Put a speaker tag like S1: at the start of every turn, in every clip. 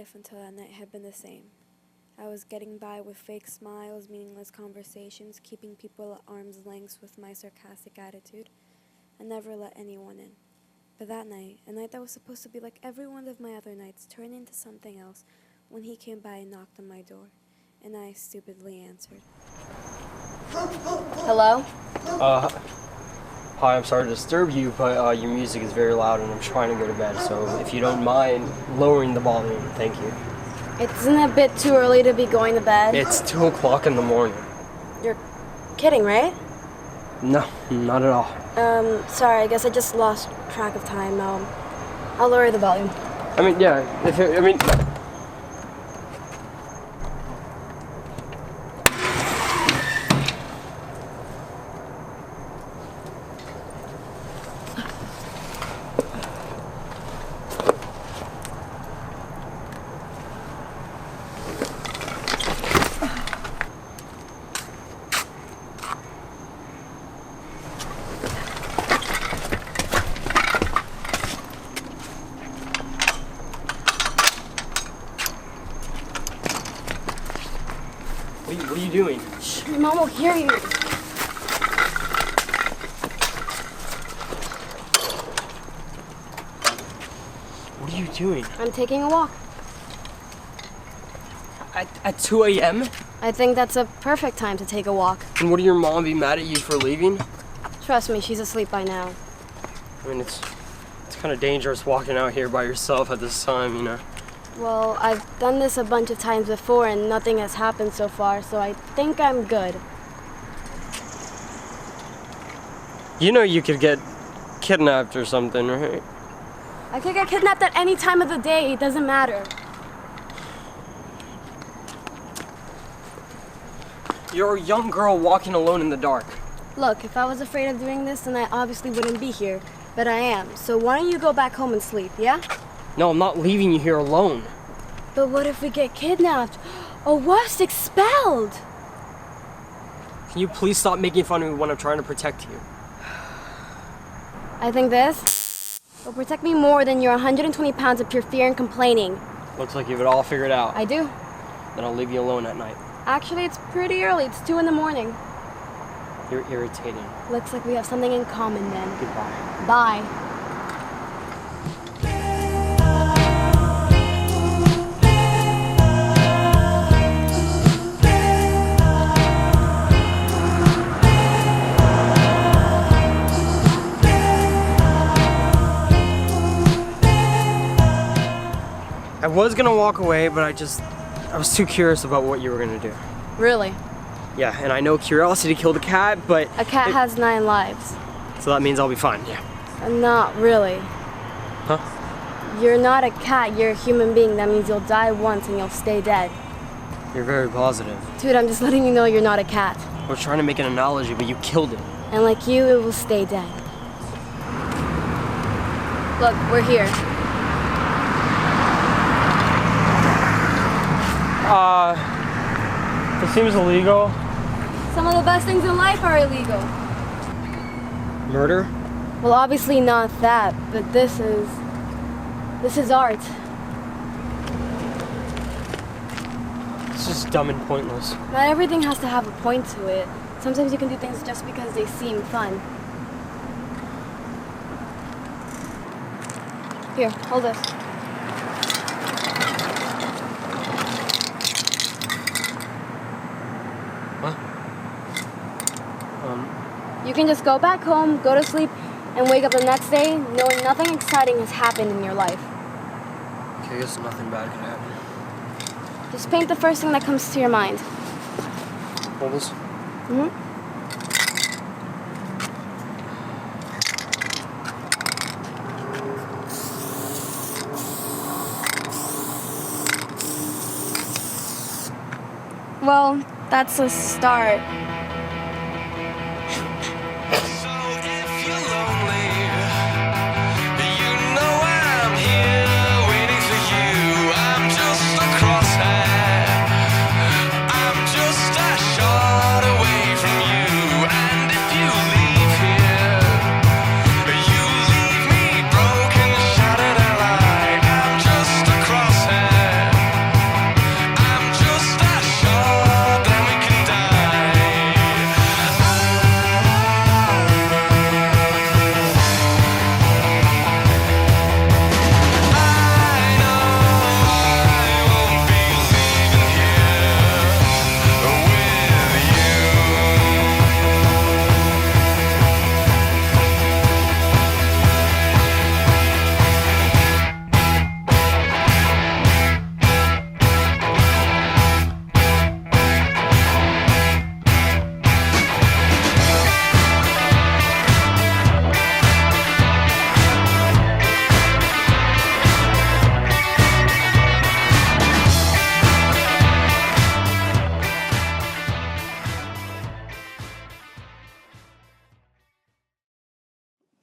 S1: life until that night had been the same. I was getting by with fake smiles, meaningless conversations, keeping people at arm's length with my sarcastic attitude. I never let anyone in. But that night, a night that was supposed to be like every one of my other nights, turned into something else when he came by and knocked on my door, and I stupidly answered.
S2: Hello?
S3: Hi, I'm sorry to disturb you, but your music is very loud and I'm trying to go to bed, so if you don't mind lowering the volume, thank you.
S2: Isn't it a bit too early to be going to bed?
S3: It's 2 o'clock in the morning.
S2: You're kidding, right?
S3: No, not at all.
S2: Sorry, I guess I just lost track of time. I'll lower the volume.
S3: I mean, yeah, What are you doing?
S2: Shh, my mom will hear you.
S3: What are you doing?
S2: I'm taking a walk.
S3: At 2 a.m.?
S2: I think that's a perfect time to take a walk.
S3: And would your mom be mad at you for leaving?
S2: Trust me, she's asleep by now.
S3: I mean, it's kind of dangerous walking out here by yourself at this time, you know?
S2: Well, I've done this a bunch of times before and nothing has happened so far, so I think I'm good.
S3: You know you could get kidnapped or something, right?
S2: I could get kidnapped at any time of the day, it doesn't matter.
S3: You're a young girl walking alone in the dark.
S2: Look, if I was afraid of doing this, then I obviously wouldn't be here. But I am, so why don't you go back home and sleep, yeah?
S3: No, I'm not leaving you here alone.
S2: But what if we get kidnapped? Or worse, expelled?
S3: Can you please stop making fun of me when I'm trying to protect you?
S2: I think this will protect me more than your 120 pounds of pure fear and complaining.
S3: Looks like you have it all figured out.
S2: I do.
S3: Then I'll leave you alone at night.
S2: Actually, it's pretty early. It's 2 in the morning.
S3: You're irritating.
S2: Looks like we have something in common then.
S3: Goodbye.
S2: Bye.
S3: I was gonna walk away, but I was too curious about what you were gonna do.
S2: Really?
S3: Yeah, and I know curiosity killed a cat, but...
S2: A cat has 9 lives.
S3: So that means I'll be fine, yeah.
S2: Not really.
S3: Huh?
S2: You're not a cat, you're a human being. That means you'll die once and you'll stay dead.
S3: You're very positive.
S2: Dude, I'm just letting you know you're not a cat.
S3: I was trying to make an analogy, but you killed it.
S2: And like you, it will stay dead. Look, we're here.
S3: It seems illegal.
S2: Some of the best things in life are illegal.
S3: Murder?
S2: Well, obviously not that, but this is art.
S3: It's just dumb and pointless.
S2: Not everything has to have a point to it. Sometimes you can do things just because they seem fun. Here, hold this.
S3: What?
S2: You can just go back home, go to sleep, and wake up the next day knowing nothing exciting has happened in your life.
S3: Okay, I guess nothing bad could happen.
S2: Just paint the first thing that comes to your mind.
S3: Hold this.
S2: Mm-hmm. Well, that's a start.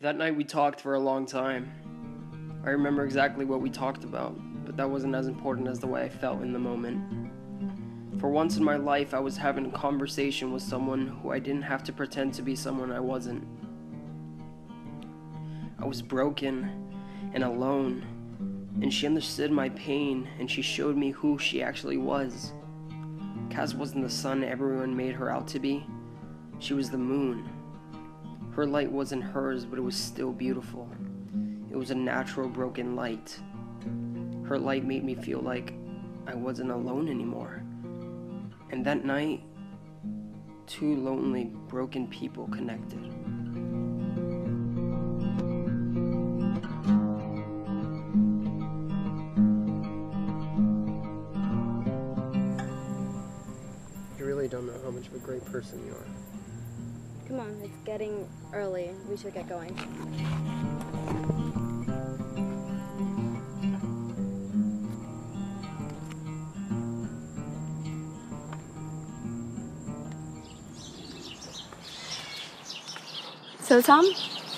S3: That night we talked for a long time. I remember exactly what we talked about, but that wasn't as important as the way I felt in the moment. For once in my life, I was having a conversation with someone who I didn't have to pretend to be someone I wasn't. I was broken and alone, and she understood my pain, and she showed me who she actually was. Cass wasn't the sun everyone made her out to be. She was the moon. Her light wasn't hers, but it was still beautiful. It was a natural broken light. Her light made me feel like I wasn't alone anymore. And that night, two lonely, broken people connected. You really don't know how much of a great person you are.
S2: Come on, it's getting early. We should get going. So, Tom,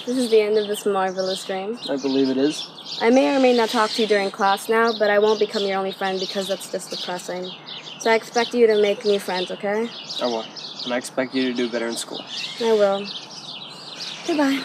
S2: this is the end of this marvelous dream.
S3: I believe it is.
S2: I may or may not talk to you during class now, but I won't become your only friend because that's just depressing. So I expect you to make new friends, okay?
S3: I will. And I expect you to do better in school.
S2: I will. Goodbye.